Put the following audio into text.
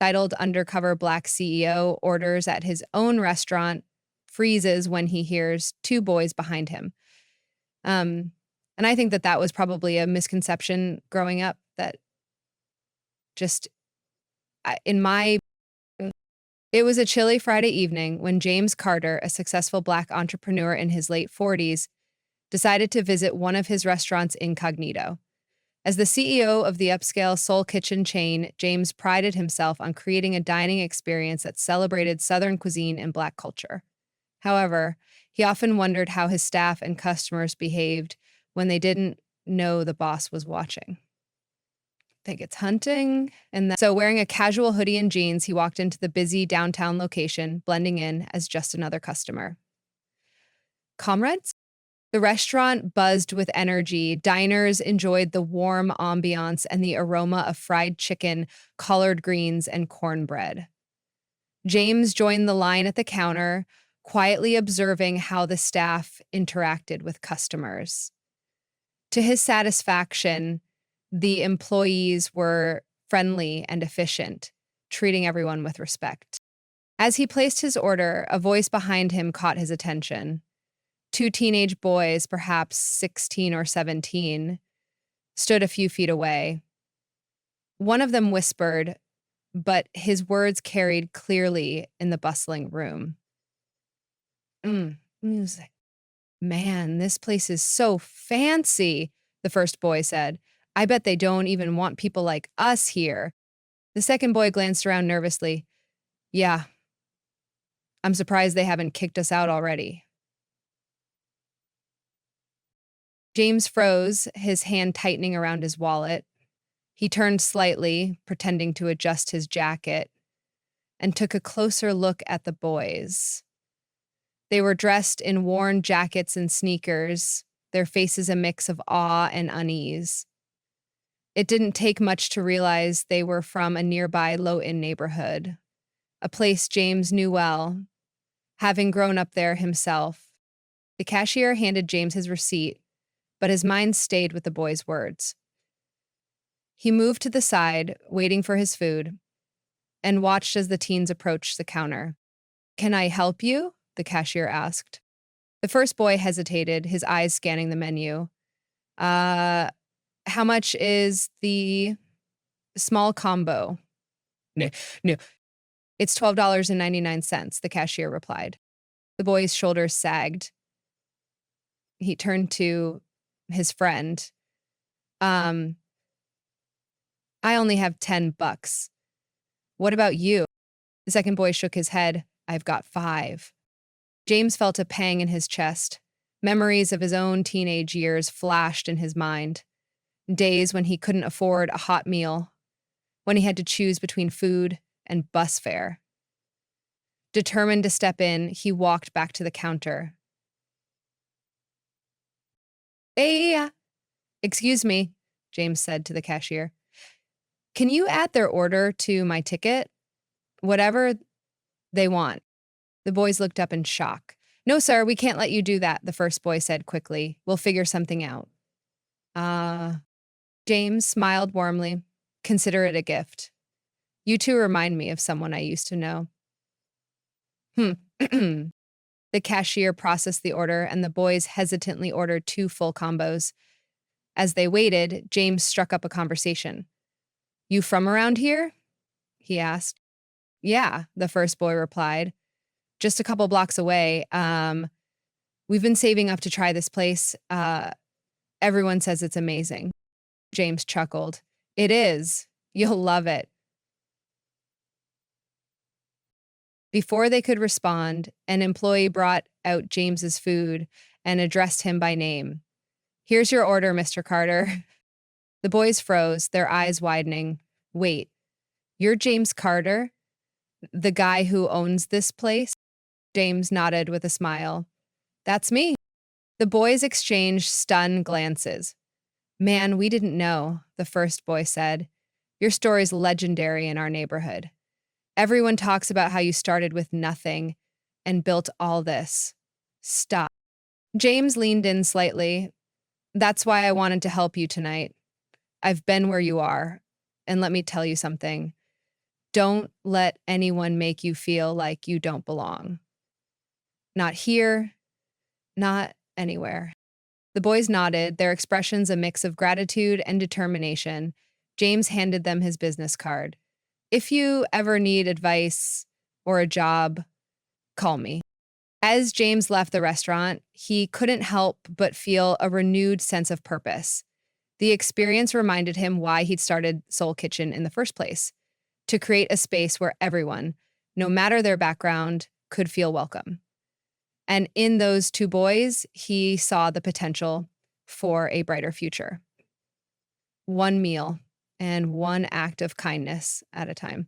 Titled Undercover Black CEO orders at his own restaurant, freezes when he hears two boys behind him. Um, and I think that that was probably a misconception growing up that just in my it was a chilly Friday evening when James Carter, a successful Black entrepreneur in his late 40s, decided to visit one of his restaurants incognito. As the CEO of the upscale Soul Kitchen chain, James prided himself on creating a dining experience that celebrated Southern cuisine and Black culture. However, he often wondered how his staff and customers behaved when they didn't know the boss was watching. I think it's hunting. So wearing a casual hoodie and jeans, he walked into the busy downtown location, blending in as just another customer. Comrades? The restaurant buzzed with energy. Diners enjoyed the warm ambiance and the aroma of fried chicken, collard greens, and cornbread. James joined the line at the counter, quietly observing how the staff interacted with customers. To his satisfaction, the employees were friendly and efficient, treating everyone with respect. As he placed his order, a voice behind him caught his attention. Two teenage boys, perhaps 16 or 17, stood a few feet away. One of them whispered, but his words carried clearly in the bustling room. Music. Man, this place is so fancy, the first boy said. I bet they don't even want people like us here. The second boy glanced around nervously. Yeah, I'm surprised they haven't kicked us out already. James froze, his hand tightening around his wallet. He turned slightly, pretending to adjust his jacket, and took a closer look at the boys. They were dressed in worn jackets and sneakers, their faces a mix of awe and unease. It didn't take much to realize they were from a nearby low-end neighborhood, a place James knew well, having grown up there himself. The cashier handed James his receipt, but his mind stayed with the boy's words. He moved to the side, waiting for his food, and watched as the teens approached the counter. Can I help you? The cashier asked. The first boy hesitated, his eyes scanning the menu. How much is the small combo? No, no. It's $12.99, the cashier replied. The boy's shoulders sagged. He turned to his friend. I only have $10. What about you? The second boy shook his head. I've got 5. James felt a pang in his chest. Memories of his own teenage years flashed in his mind. Days when he couldn't afford a hot meal, when he had to choose between food and bus fare. Determined to step in, he walked back to the counter. Hey, excuse me, James said to the cashier. Can you add their order to my ticket? Whatever they want. The boys looked up in shock. No, sir, we can't let you do that, the first boy said quickly. We'll figure something out. James smiled warmly. Consider it a gift. You two remind me of someone I used to know. The cashier processed the order, and the boys hesitantly ordered 2 full combos. As they waited, James struck up a conversation. You from around here? He asked. Yeah, the first boy replied. Just a couple blocks away. We've been saving up to try this place. Everyone says it's amazing. James chuckled. It is. You'll love it. Before they could respond, an employee brought out James's food and addressed him by name. Here's your order, Mr. Carter. The boys froze, their eyes widening. Wait, you're James Carter? The guy who owns this place? James nodded with a smile. That's me. The boys exchanged stunned glances. Man, we didn't know, the first boy said. Your story's legendary in our neighborhood. Everyone talks about how you started with nothing and built all this. Stop. James leaned in slightly. That's why I wanted to help you tonight. I've been where you are, and let me tell you something. Don't let anyone make you feel like you don't belong. Not here, not anywhere. The boys nodded, their expressions a mix of gratitude and determination. James handed them his business card. If you ever need advice or a job, call me. As James left the restaurant, he couldn't help but feel a renewed sense of purpose. The experience reminded him why he'd started Soul Kitchen in the first place, to create a space where everyone, no matter their background, could feel welcome. And in those two boys, he saw the potential for a brighter future. One meal and one act of kindness at a time.